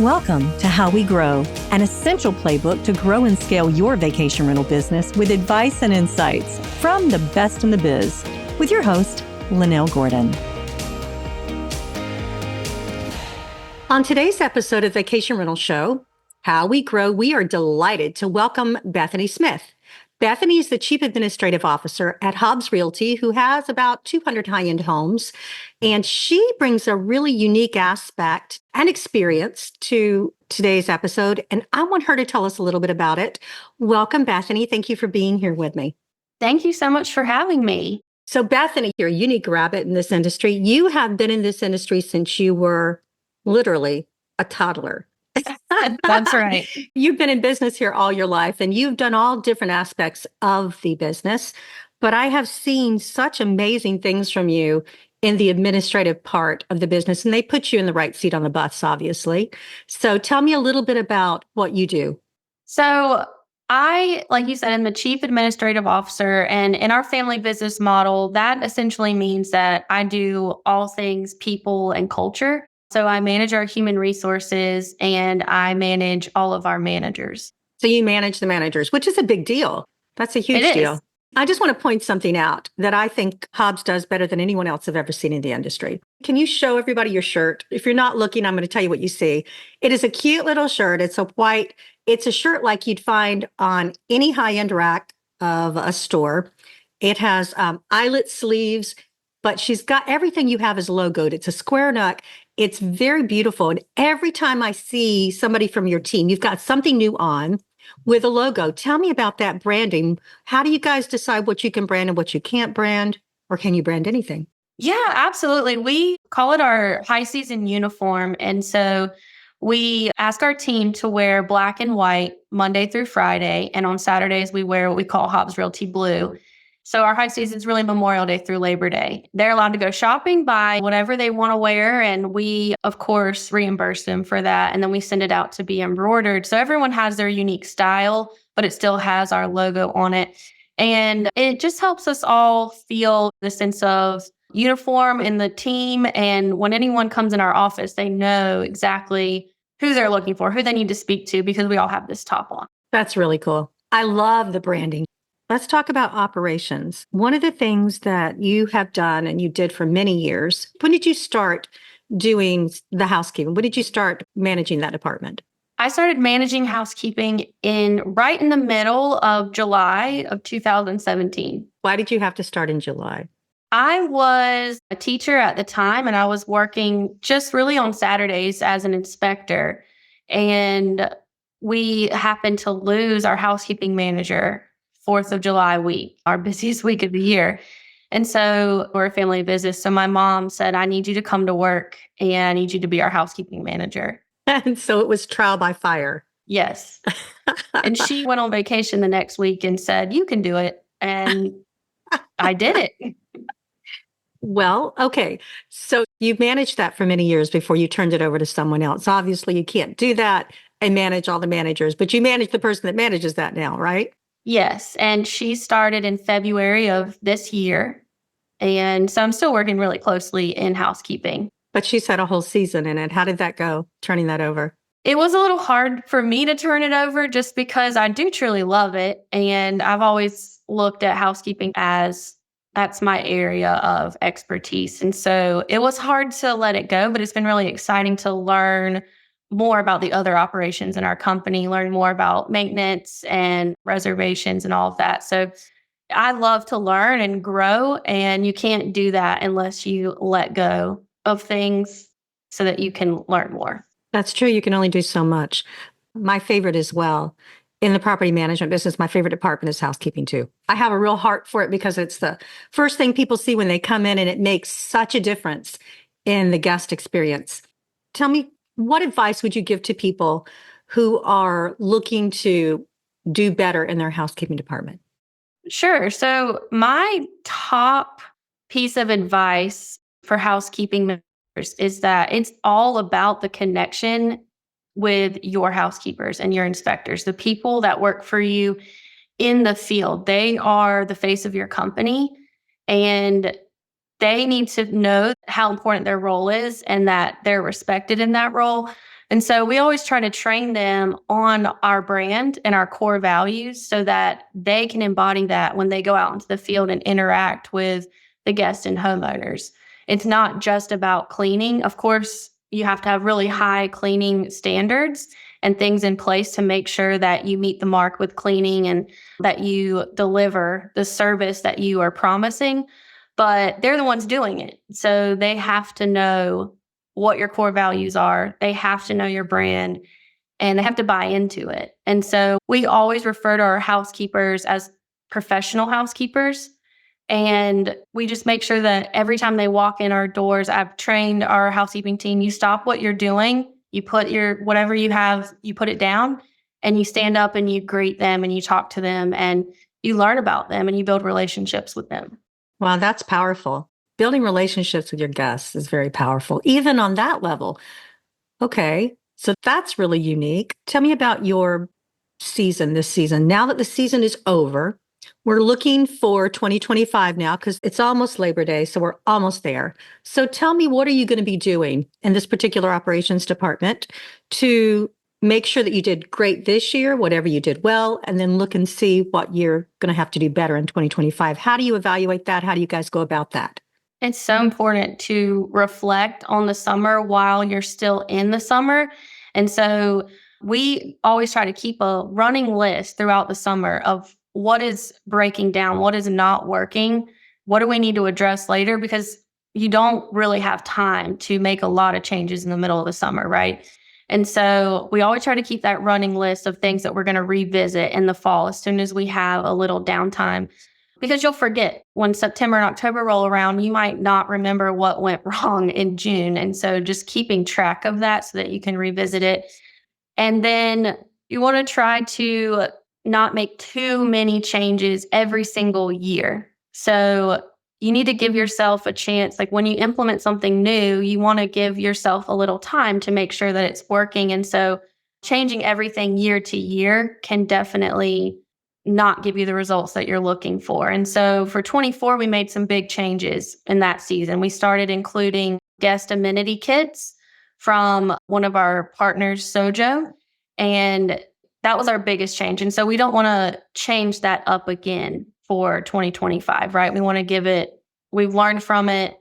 Welcome to How We Grow, an essential playbook to grow and scale your vacation rental business with advice and insights from the best in the biz, with your host, Lynell Gordon. On today's episode of Vacation Rental Show, How We Grow, we are delighted to welcome Bethany Smith. Bethany is the Chief Administrative Officer at Hobbs Realty, who has about 200 high-end homes, and she brings a really unique aspect and experience to today's episode, and I want her to tell us a little bit about it. Welcome, Bethany. Thank you for being here with me. Thank you so much for having me. So, Bethany, you're a unique rabbit in this industry. You have been in this industry since you were literally a toddler. That's right. You've been in business here all your life, and you've done all different aspects of the business. But I have seen such amazing things from you in the administrative part of the business, and they put you in the right seat on the bus, obviously. So tell me a little bit about what you do. So I, like you said, am the Chief Administrative Officer, and in our family business model, that essentially means that I do all things people and culture. So I manage our human resources and I manage all of our managers. So you manage the managers, which is a big deal. That's a huge deal. I just want to point something out that I think Hobbs does better than anyone else I've ever seen in the industry. Can you show everybody your shirt? If you're not looking, I'm going to tell you what you see. It is a cute little shirt. It's a white. It's a shirt like you'd find on any high-end rack of a store. It has eyelet sleeves, but she's got everything you have is logoed. It's a square neck. It's very beautiful. And every time I see somebody from your team, you've got something new on with a logo. Tell me about that branding. How do you guys decide what you can brand and what you can't brand? Or can you brand anything? Yeah, absolutely. We call it our high season uniform. And so we ask our team to wear black and white Monday through Friday. And on Saturdays, we wear what we call Hobbs Realty Blue. So our high season is really Memorial Day through Labor Day. They're allowed to go shopping, buy whatever they want to wear. And we, of course, reimburse them for that. And then we send it out to be embroidered. So everyone has their unique style, but it still has our logo on it. And it just helps us all feel the sense of uniform in the team. And when anyone comes in our office, they know exactly who they're looking for, who they need to speak to, because we all have this top on. That's really cool. I love the branding. Let's talk about operations. One of the things that you have done and you did for many years, when did you start doing the housekeeping? When did you start managing that department? I started managing housekeeping right in the middle of July of 2017. Why did you have to start in July? I was a teacher at the time, and I was working just really on Saturdays as an inspector. And we happened to lose our housekeeping manager 4th of July week, our busiest week of the year. And so we're a family business. So my mom said, I need you to come to work and I need you to be our housekeeping manager. And so it was trial by fire. Yes. And she went on vacation the next week and said, you can do it. And I did it. Well, okay. So you managed that for many years before you turned it over to someone else. Obviously, you can't do that and manage all the managers, but you manage the person that manages that now, right? Yes. And she started in February of this year. And so I'm still working really closely in housekeeping. But she's had a whole season in it. How did that go, turning that over? It was a little hard for me to turn it over just because I do truly love it. And I've always looked at housekeeping as that's my area of expertise. And so it was hard to let it go, but it's been really exciting to learn more about the other operations in our company, learn more about maintenance and reservations and all of that. So I love to learn and grow, and you can't do that unless you let go of things so that you can learn more. That's true. You can only do so much. My favorite as well. In the property management business, my favorite department is housekeeping too. I have a real heart for it because it's the first thing people see when they come in, and it makes such a difference in the guest experience. Tell me, what advice would you give to people who are looking to do better in their housekeeping department? Sure. So my top piece of advice for housekeeping members is that it's all about the connection with your housekeepers and your inspectors, the people that work for you in the field. They are the face of your company, and they need to know how important their role is and that they're respected in that role. And so we always try to train them on our brand and our core values so that they can embody that when they go out into the field and interact with the guests and homeowners. It's not just about cleaning. Of course, you have to have really high cleaning standards and things in place to make sure that you meet the mark with cleaning and that you deliver the service that you are promising. But they're the ones doing it. So they have to know what your core values are. They have to know your brand and they have to buy into it. And so we always refer to our housekeepers as professional housekeepers. And we just make sure that every time they walk in our doors, I've trained our housekeeping team, you stop what you're doing, you put your whatever you have, you put it down and you stand up and you greet them and you talk to them and you learn about them and you build relationships with them. Wow, that's powerful. Building relationships with your guests is very powerful, even on that level. Okay, so that's really unique. Tell me about your season this season. Now that the season is over, we're looking for 2025 now because it's almost Labor Day, so we're almost there. So tell me, what are you going to be doing in this particular operations department to make sure that you did great this year, whatever you did well, and then look and see what you're going to have to do better in 2025? How do you evaluate that? How do you guys go about that? It's so important to reflect on the summer while you're still in the summer. And so we always try to keep a running list throughout the summer of what is breaking down, what is not working, what do we need to address later, because you don't really have time to make a lot of changes in the middle of the summer, right? And so we always try to keep that running list of things that we're going to revisit in the fall as soon as we have a little downtime. Because you'll forget when September and October roll around, you might not remember what went wrong in June. And so just keeping track of that so that you can revisit it. And then you want to try to not make too many changes every single year. So you need to give yourself a chance. Like when you implement something new, you want to give yourself a little time to make sure that it's working. And so changing everything year to year can definitely not give you the results that you're looking for. And so for 24, we made some big changes in that season. We started including guest amenity kits from one of our partners, Sojo, and that was our biggest change. And so we don't want to change that up again for 2025, right? We want to give it, we've learned from it,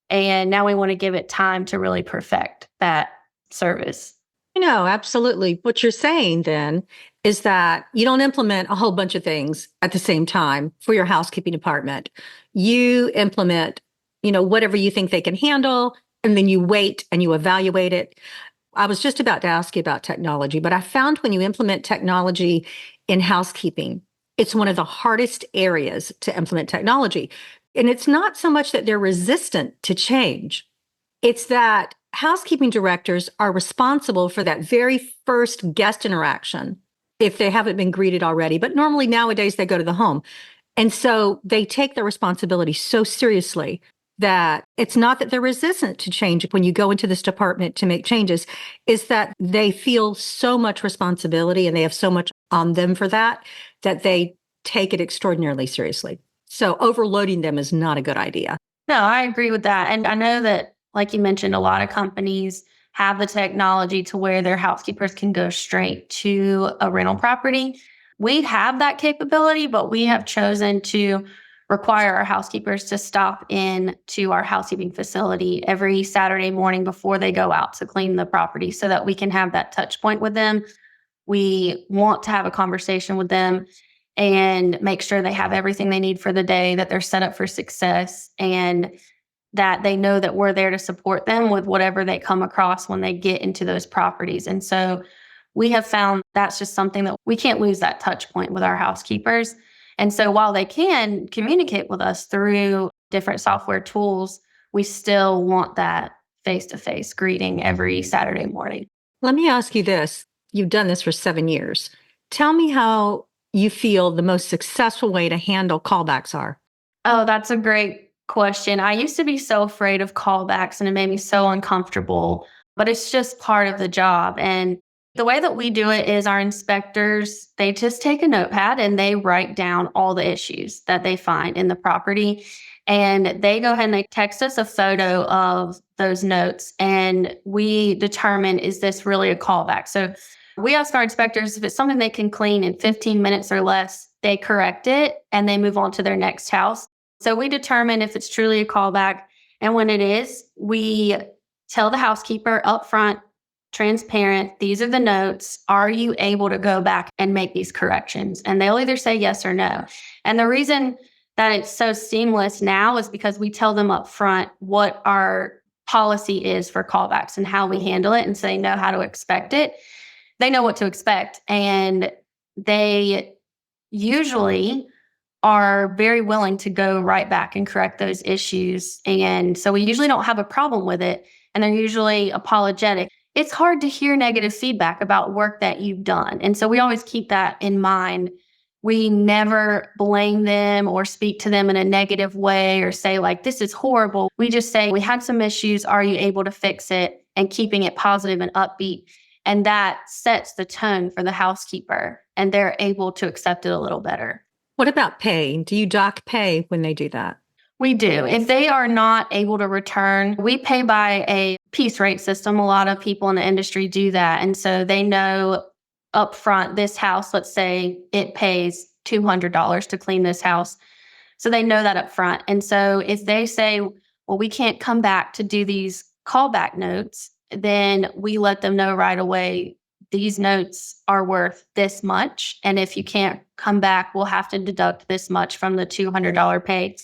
and now we want to give it time to really perfect that service. Absolutely. What you're saying then is that you don't implement a whole bunch of things at the same time for your housekeeping department. You implement, whatever you think they can handle, and then you wait and you evaluate it. I was just about to ask you about technology, but I found when you implement technology in housekeeping, it's one of the hardest areas to implement technology. And it's not so much that they're resistant to change. It's that housekeeping directors are responsible for that very first guest interaction if they haven't been greeted already. But normally nowadays they go to the home. And so they take their responsibility so seriously that it's not that they're resistant to change when you go into this department to make changes, is that they feel so much responsibility and they have so much on them for that they take it extraordinarily seriously. So overloading them is not a good idea. No, I agree with that. And I know that, like you mentioned, a lot of companies have the technology to where their housekeepers can go straight to a rental property. We have that capability, but we have chosen to require our housekeepers to stop in to our housekeeping facility every Saturday morning before they go out to clean the property so that we can have that touch point with them. We want to have a conversation with them and make sure they have everything they need for the day, that they're set up for success, and that they know that we're there to support them with whatever they come across when they get into those properties. And so we have found that's just something that we can't lose that touch point with our housekeepers. And so while they can communicate with us through different software tools, we still want that face-to-face greeting every Saturday morning. Let me ask you this. You've done this for 7 years. Tell me how you feel the most successful way to handle callbacks are. Oh, that's a great question. I used to be so afraid of callbacks and it made me so uncomfortable, but it's just part of the job. And the way that we do it is our inspectors, they just take a notepad and they write down all the issues that they find in the property. And they go ahead and they text us a photo of those notes. And we determine, is this really a callback? So we ask our inspectors if it's something they can clean in 15 minutes or less, they correct it and they move on to their next house. So we determine if it's truly a callback. And when it is, we tell the housekeeper up front, transparent, these are the notes. Are you able to go back and make these corrections? And they'll either say yes or no. And the reason that it's so seamless now is because we tell them up front what our policy is for callbacks and how we handle it. And so they know how to expect it. They know what to expect. And they usually are very willing to go right back and correct those issues. And so we usually don't have a problem with it. And they're usually apologetic. It's hard to hear negative feedback about work that you've done. And so we always keep that in mind. We never blame them or speak to them in a negative way or say like, this is horrible. We just say, we had some issues. Are you able to fix it? And keeping it positive and upbeat. And that sets the tone for the housekeeper and they're able to accept it a little better. What about pay? Do you dock pay when they do that? We do. If they are not able to return, we pay by a piece rate system. A lot of people in the industry do that. And so they know upfront, this house, let's say it pays $200 to clean this house. So they know that up front. And so if they say, well, we can't come back to do these callback notes, then we let them know right away, these notes are worth this much. And if you can't come back, we'll have to deduct this much from the $200 pay.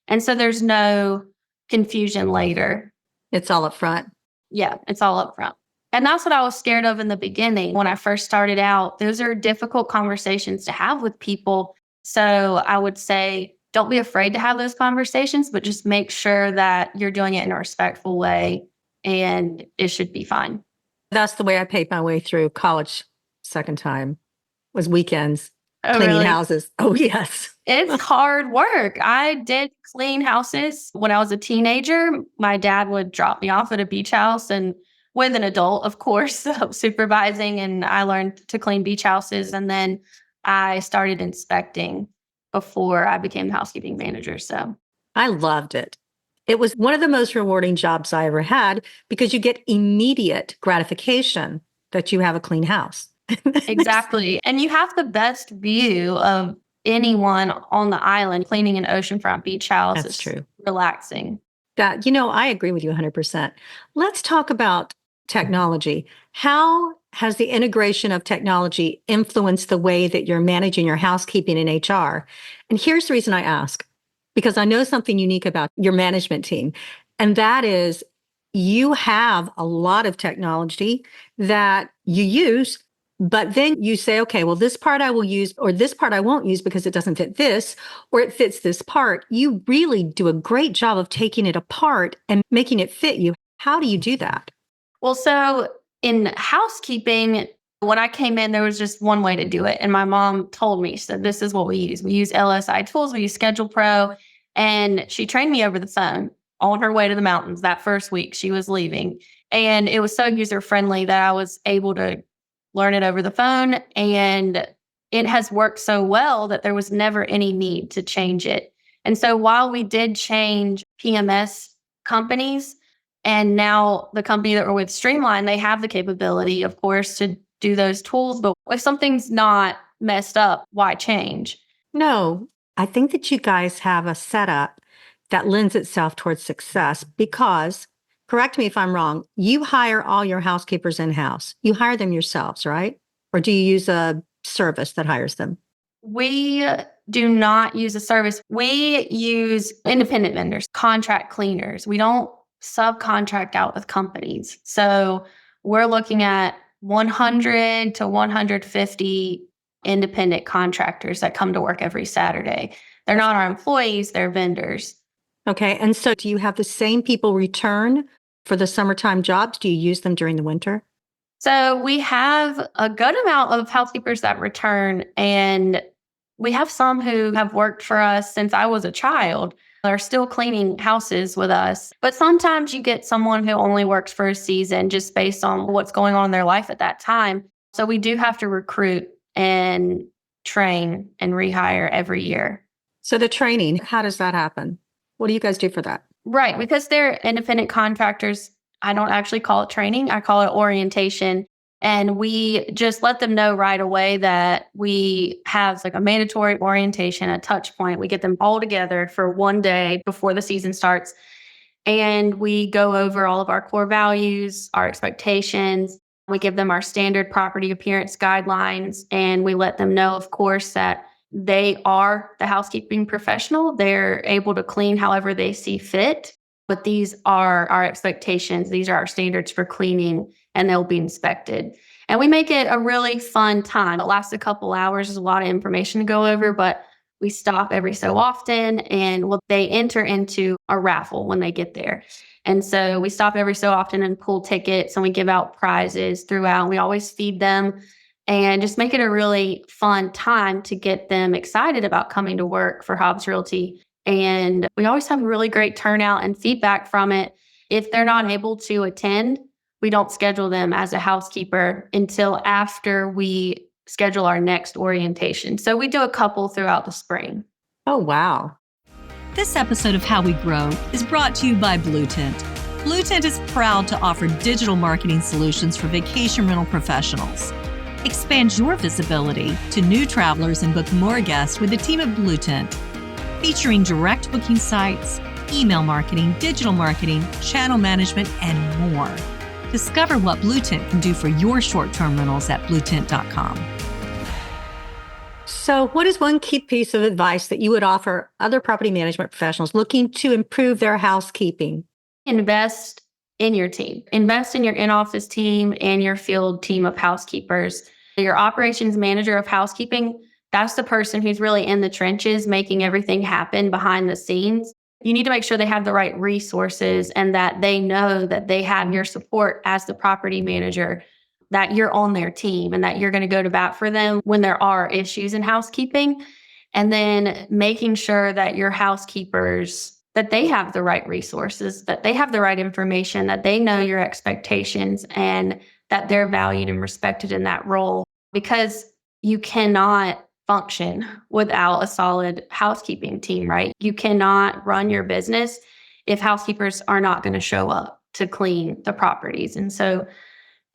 And so there's no confusion later. It's all up front. Yeah, it's all up front. And that's what I was scared of in the beginning. When I first started out, those are difficult conversations to have with people. So I would say, don't be afraid to have those conversations, but just make sure that you're doing it in a respectful way and it should be fine. That's the way I paid my way through college second time, was weekends, Oh, cleaning really? houses. Oh, yes. It's hard work. I did clean houses when I was a teenager. My dad would drop me off at a beach house and with an adult, of course, supervising. And I learned to clean beach houses. And then I started inspecting before I became the housekeeping manager. So I loved it. It was one of the most rewarding jobs I ever had because you get immediate gratification that you have a clean house. exactly. And you have the best view of anyone on the island. Cleaning an oceanfront beach house That's is true. relaxing. I agree with you 100%. Let's talk about technology. How has the integration of technology influenced the way that you're managing your housekeeping and HR? And here's the reason I ask, because I know something unique about your management team, and that is you have a lot of technology that you use, but then you say, okay, well, this part I will use, or this part I won't use because it doesn't fit this, or it fits this part. You really do a great job of taking it apart and making it fit you. How do you do that? Well, so in housekeeping, when I came in, there was just one way to do it. And my mom told me, she said, this is what we use. We use LSI tools, we use Schedule Pro. And she trained me over the phone on her way to the mountains that first week she was leaving. And it was so user-friendly that I was able to learn it over the phone. And it has worked so well that there was never any need to change it. And so while we did change PMS companies, and now the company that we're with, Streamline, they have the capability, of course, to do those tools. But if something's not messed up, why change? No, I think that you guys have a setup that lends itself towards success because, correct me if I'm wrong, you hire all your housekeepers in-house. You hire them yourselves, right? Or do you use a service that hires them? We do not use a service. We use independent vendors, contract cleaners. We don't subcontract out with companies. So we're looking at 100 to 150 independent contractors that come to work every Saturday. They're not our employees, they're vendors. Okay. And so do you have the same people return for the summertime jobs? Do you use them during the winter? So we have a good amount of housekeepers that return, and we have some who have worked for us since I was a child. They're still cleaning houses with us. But sometimes you get someone who only works for a season just based on what's going on in their life at that time. So we do have to recruit and train and rehire every year. So the training, how does that happen? What do you guys do for that? Right. Because they're independent contractors, I don't actually call it training. I call it orientation. And we just let them know right away that we have like a mandatory orientation, a touch point. We get them all together for one day before the season starts. And we go over all of our core values, our expectations. We give them our standard property appearance guidelines. And we let them know, of course, that they are the housekeeping professional. They're able to clean however they see fit. But these are our expectations. These are our standards for cleaning, and they'll be inspected. And we make it a really fun time. It lasts a couple hours. There's a lot of information to go over, but we stop every so often, and they enter into a raffle when they get there. And so we stop every so often and pull tickets, and we give out prizes throughout. We always feed them and just make it a really fun time to get them excited about coming to work for Hobbs Realty. And we always have a really great turnout and feedback from it. If they're not able to attend, we don't schedule them as a housekeeper until after we schedule our next orientation. So we do a couple throughout the spring. Oh, wow. This episode of How We Grow is brought to you by Blue Tent. Blue Tent is proud to offer digital marketing solutions for vacation rental professionals. Expand your visibility to new travelers and book more guests with the team at Blue Tent, featuring direct booking sites, email marketing, digital marketing, channel management, and more. Discover what Blue Tent can do for your short-term rentals at bluetent.com. So what is one key piece of advice that you would offer other property management professionals looking to improve their housekeeping? Invest in your team. Invest in your in-office team and your field team of housekeepers. Your operations manager of housekeeping, that's the person who's really in the trenches, making everything happen behind the scenes. You need to make sure they have the right resources and that they know that they have your support as the property manager, that you're on their team and that you're going to go to bat for them when there are issues in housekeeping. And then making sure that your housekeepers, that they have the right resources, that they have the right information, that they know your expectations, and that they're valued and respected in that role. Because you cannot function without a solid housekeeping team, right? You cannot run your business if housekeepers are not going to show up to clean the properties. And so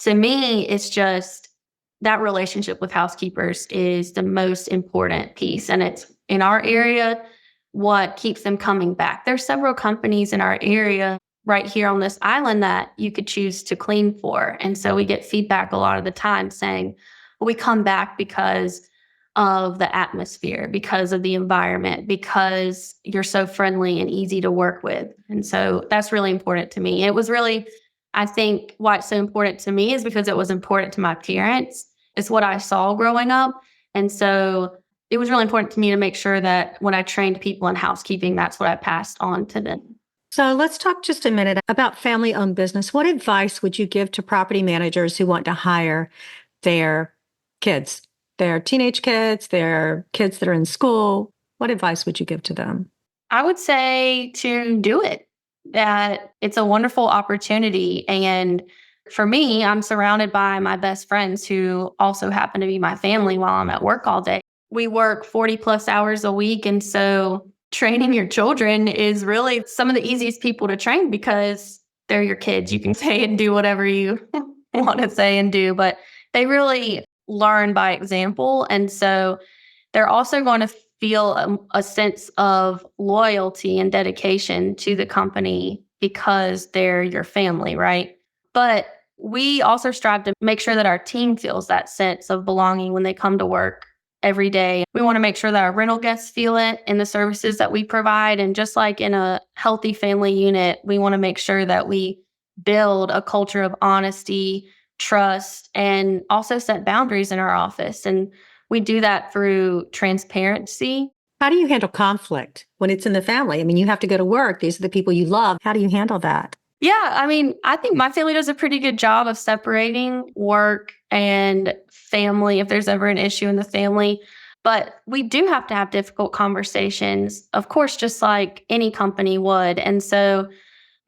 to me, it's just that relationship with housekeepers is the most important piece. And it's in our area what keeps them coming back. There's several companies in our area right here on this island that you could choose to clean for. And so we get feedback a lot of the time saying, well, we come back because of the atmosphere, because of the environment, because you're so friendly and easy to work with. And so that's really important to me. It was really, I think why it's so important to me is because it was important to my parents. It's what I saw growing up. And so it was really important to me to make sure that when I trained people in housekeeping, that's what I passed on to them. So let's talk just a minute about family-owned business. What advice would you give to property managers who want to hire their kids, their teenage kids, their kids that are in school? What advice would you give to them? I would say to do it, that it's a wonderful opportunity. And for me, I'm surrounded by my best friends who also happen to be my family while I'm at work all day. We work 40 plus hours a week. And so training your children is really some of the easiest people to train because they're your kids. You can say and do whatever you want to say and do, but they really learn by example. And so they're also going to feel a sense of loyalty and dedication to the company because they're your family, right? But we also strive to make sure that our team feels that sense of belonging when they come to work every day. We want to make sure that our rental guests feel it in the services that we provide. And just like in a healthy family unit, we want to make sure that we build a culture of honesty, trust, and also set boundaries in our office. And we do that through transparency. How do you handle conflict when it's in the family? I mean, you have to go to work. These are the people you love. How do you handle that? Yeah, I mean, I think my family does a pretty good job of separating work and family if there's ever an issue in the family. But we do have to have difficult conversations, of course, just like any company would. And so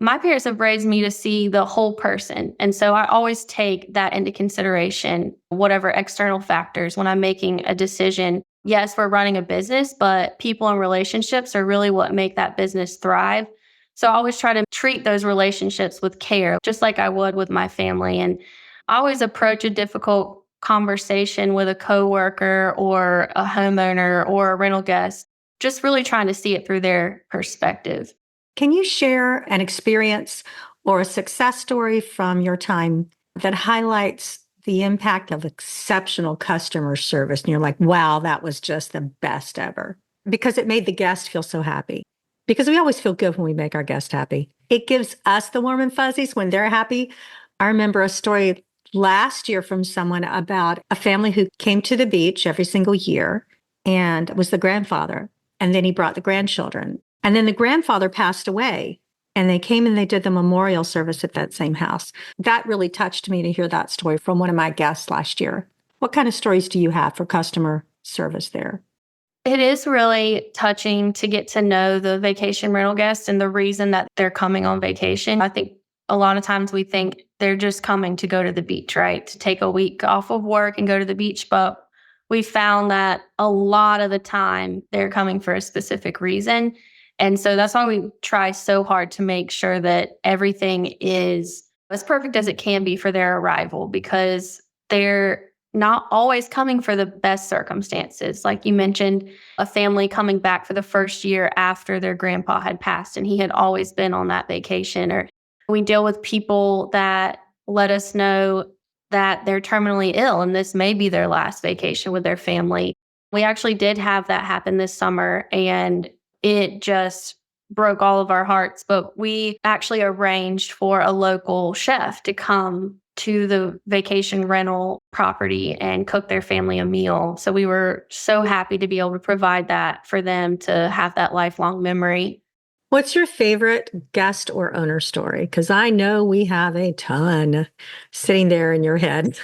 my parents have raised me to see the whole person. And so I always take that into consideration, whatever external factors when I'm making a decision. yes, we're running a business, but people and relationships are really what make that business thrive. So I always try to treat those relationships with care, just like I would with my family. And I always approach a difficult conversation with a coworker or a homeowner or a rental guest, just really trying to see it through their perspective. Can you share an experience or a success story from your time that highlights the impact of exceptional customer service? And you're like, wow, that was just the best ever. Because it made the guest feel so happy. Because we always feel good when we make our guest happy. It gives us the warm and fuzzies when they're happy. I remember a story last year from someone about a family who came to the beach every single year and was the grandfather. And then he brought the grandchildren. And then the grandfather passed away. And they came and they did the memorial service at that same house. That really touched me to hear that story from one of my guests last year. What kind of stories do you have for customer service there? It is really touching to get to know the vacation rental guests and the reason that they're coming on vacation. I think a lot of times we think they're just coming to go to the beach, right? To take a week off of work and go to the beach. But we found that a lot of the time they're coming for a specific reason. And so that's why we try so hard to make sure that everything is as perfect as it can be for their arrival, because they're not always coming for the best circumstances. Like you mentioned, a family coming back for the first year after their grandpa had passed and he had always been on that vacation. Or we deal with people that let us know that they're terminally ill and this may be their last vacation with their family. We actually did have that happen this summer and it just broke all of our hearts. But we actually arranged for a local chef to come to the vacation rental property and cook their family a meal. So we were so happy to be able to provide that for them to have that lifelong memory. What's your favorite guest or owner story? Because I know we have a ton sitting there in your head.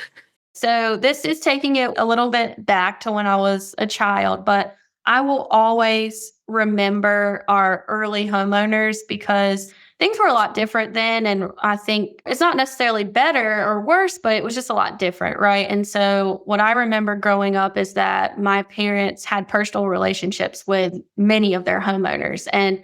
So this is taking it a little bit back to when I was a child, but I will always remember our early homeowners because things were a lot different then. And I think it's not necessarily better or worse, but it was just a lot different, right? And so what I remember growing up is that my parents had personal relationships with many of their homeowners. And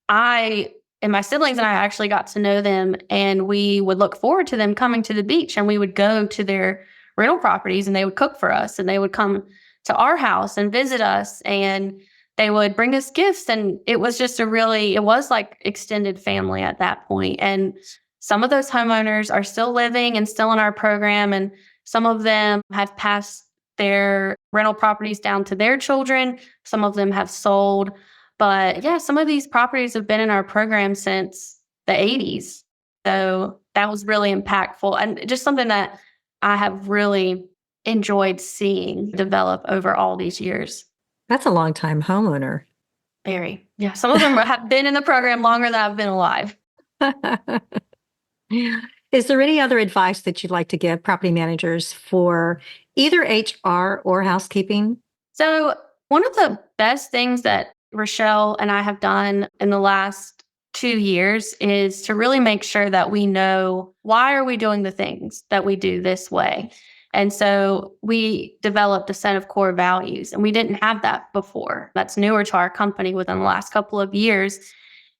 I and my siblings and I actually got to know them, and we would look forward to them coming to the beach, and we would go to their rental properties and they would cook for us, and they would come to our house and visit us, and they would bring us gifts. And it was just it was like extended family at that point. And some of those homeowners are still living and still in our program. And some of them have passed their rental properties down to their children. Some of them have sold. But yeah, some of these properties have been in our program since the 80s. So that was really impactful and just something that I have really enjoyed seeing develop over all these years. That's a long time homeowner. Very. Yeah. Some of them have been in the program longer than I've been alive. Is there any other advice that you'd like to give property managers for either HR or housekeeping? So one of the best things that Rochelle and I have done in the last 2 years is to really make sure that we know why are we doing the things that we do this way. And so we developed a set of core values, and we didn't have that before. That's newer to our company within the last couple of years.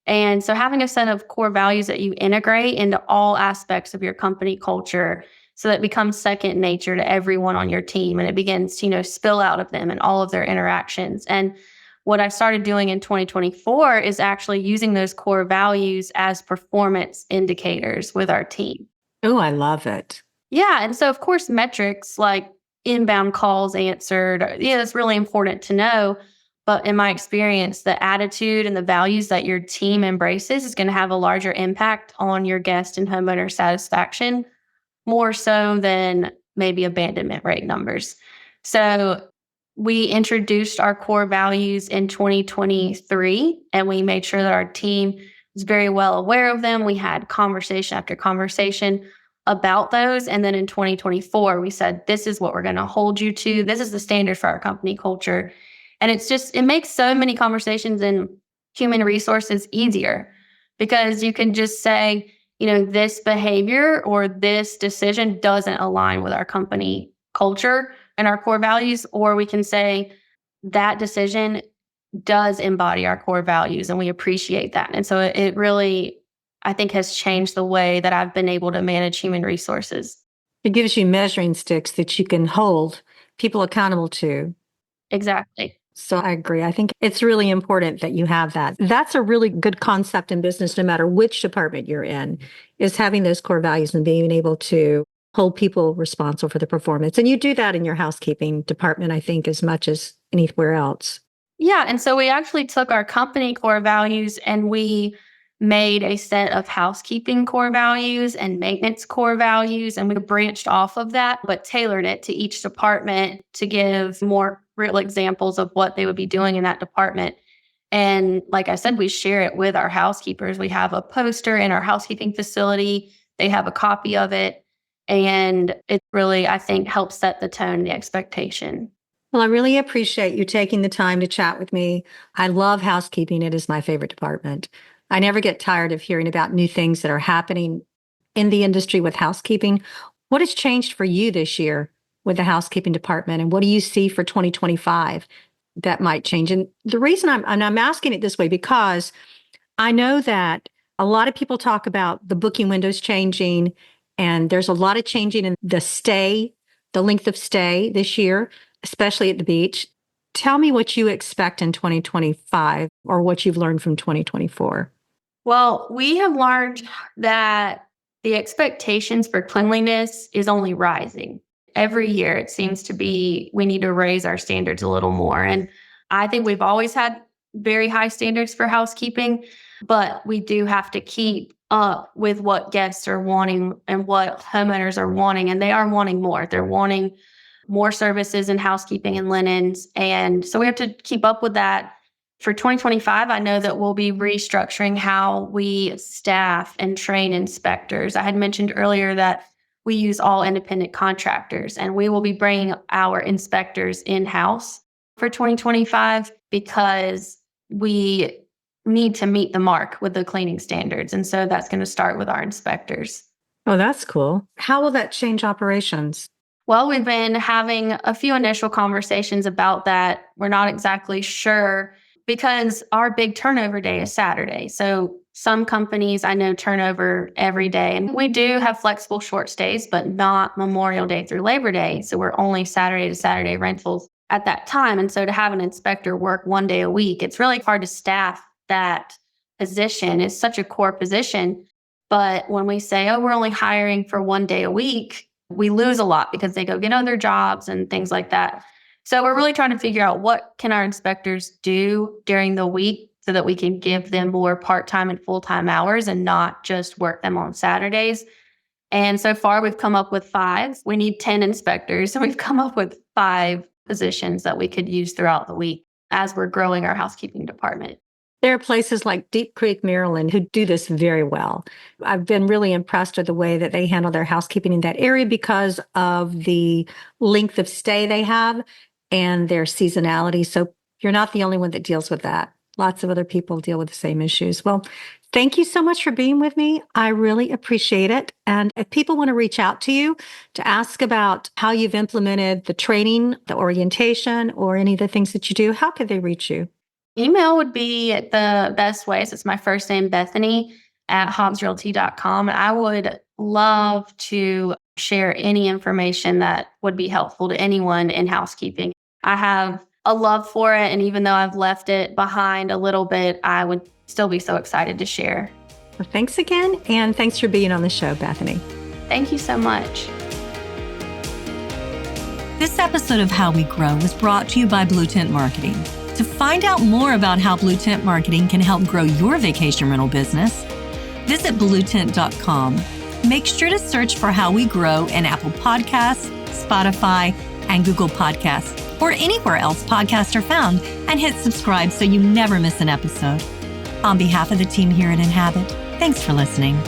And so having a set of core values that you integrate into all aspects of your company culture so that it becomes second nature to everyone on your team, and it begins to, spill out of them in all of their interactions. And what I started doing in 2024 is actually using those core values as performance indicators with our team. Oh, I love it. Yeah. And so, of course, metrics like inbound calls answered, it's really important to know. But in my experience, the attitude and the values that your team embraces is going to have a larger impact on your guest and homeowner satisfaction, more so than maybe abandonment rate numbers. So we introduced our core values in 2023, and we made sure that our team was very well aware of them. We had conversation after conversation about those. And then in 2024, we said, this is what we're going to hold you to. This is the standard for our company culture. And it makes so many conversations in human resources easier, because you can just say, this behavior or this decision doesn't align with our company culture and our core values. Or we can say, that decision does embody our core values, and we appreciate that. And so it really, I think, has changed the way that I've been able to manage human resources. It gives you measuring sticks that you can hold people accountable to. Exactly. So I agree. I think it's really important that you have that. That's a really good concept in business, no matter which department you're in, is having those core values and being able to hold people responsible for the performance. And you do that in your housekeeping department, I think, as much as anywhere else. Yeah. And so we actually took our company core values and we made a set of housekeeping core values and maintenance core values. And we branched off of that, but tailored it to each department to give more real examples of what they would be doing in that department. And like I said, we share it with our housekeepers. We have a poster in our housekeeping facility. They have a copy of it. And it really, I think, helps set the tone, the expectation. Well, I really appreciate you taking the time to chat with me. I love housekeeping. It is my favorite department. I never get tired of hearing about new things that are happening in the industry with housekeeping. What has changed for you this year with the housekeeping department? And what do you see for 2025 that might change? And the reason I'm asking it this way, because I know that a lot of people talk about the booking windows changing, and there's a lot of changing in the length of stay this year, especially at the beach. Tell me what you expect in 2025 or what you've learned from 2024. Well, we have learned that the expectations for cleanliness is only rising. Every year, it seems to be we need to raise our standards a little more. And I think we've always had very high standards for housekeeping, but we do have to keep up with what guests are wanting and what homeowners are wanting. And they are wanting more. They're wanting more services in housekeeping and linens. And so we have to keep up with that. For 2025, I know that we'll be restructuring how we staff and train inspectors. I had mentioned earlier that we use all independent contractors, and we will be bringing our inspectors in-house for 2025 because we need to meet the mark with the cleaning standards. And so that's going to start with our inspectors. Oh, that's cool. How will that change operations? Well, we've been having a few initial conversations about that. We're not exactly sure because our big turnover day is Saturday. So some companies I know turnover every day. And we do have flexible short stays, but not Memorial Day through Labor Day. So we're only Saturday to Saturday rentals at that time. And so to have an inspector work one day a week, it's really hard to staff that position. It's such a core position. But when we say, oh, we're only hiring for one day a week, we lose a lot because they go get other jobs and things like that. So we're really trying to figure out what can our inspectors do during the week so that we can give them more part-time and full-time hours and not just work them on Saturdays. And so far we've come up with 5. We need 10 inspectors. So we've come up with 5 positions that we could use throughout the week as we're growing our housekeeping department. There are places like Deep Creek, Maryland, who do this very well. I've been really impressed with the way that they handle their housekeeping in that area because of the length of stay they have and their seasonality. So you're not the only one that deals with that. Lots of other people deal with the same issues. Well, thank you so much for being with me. I really appreciate it. And if people want to reach out to you to ask about how you've implemented the training, the orientation, or any of the things that you do, how could they reach you? Email would be the best way. So it's my first name, Bethany, at hobbsrealty.com. And I would love to share any information that would be helpful to anyone in housekeeping. I have a love for it. And even though I've left it behind a little bit, I would still be so excited to share. Well, thanks again. And thanks for being on the show, Bethany. Thank you so much. This episode of How We Grow was brought to you by Blue Tent Marketing. To find out more about how Blue Tent Marketing can help grow your vacation rental business, visit bluetent.com. Make sure to search for How We Grow in Apple Podcasts, Spotify, and Google Podcasts, or anywhere else podcasts are found, and hit subscribe so you never miss an episode. On behalf of the team here at Inhabit, thanks for listening.